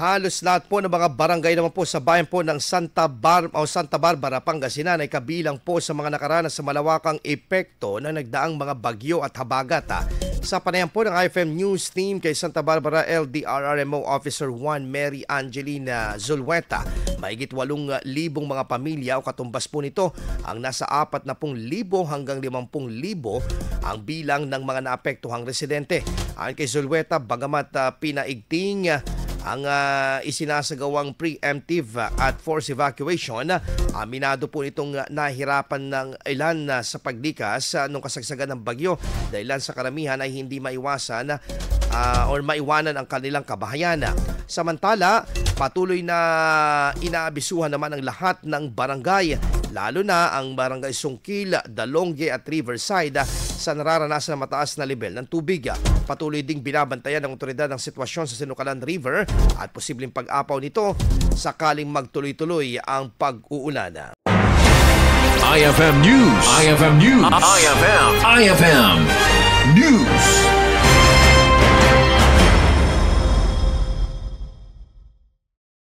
Halos lahat po ng mga barangay naman po sa bayan po ng Santa Barbara, Pangasinan ay kabilang po sa mga nakaranas sa malawakang epekto ng nagdaang mga bagyo at habagat. Sa panayam po ng IFM News Team kay Santa Barbara LDRRMO Officer 1 Mary Angelina Zulueta, mahigit 8,000 mga pamilya o katumbas po nito ang nasa 40,000 hanggang 50,000 ang bilang ng mga naapektuhang residente. Ayon kay Zulueta, bagamat pinaigting ang isinasagawang preemptive at forced evacuation, aminado po nitong nahirapan ng ilan sa paglikas nung kasagsagan ng bagyo dahil sa karamihan ay hindi maiwasan or maiwanan ang kanilang kabahayan. Samantala, patuloy na inaabisuhan naman ang lahat ng barangay, lalo na ang barangay Sungkil, Dalongge at Riverside sa nararanasan ng mataas na level ng tubig. Patuloy ding binabantayan ng otoridad ang sitwasyon sa Sinukalan River at posibleng pag-apaw nito sakaling magtuloy-tuloy ang pag-uulan. IFM News. IFM News. IFM News.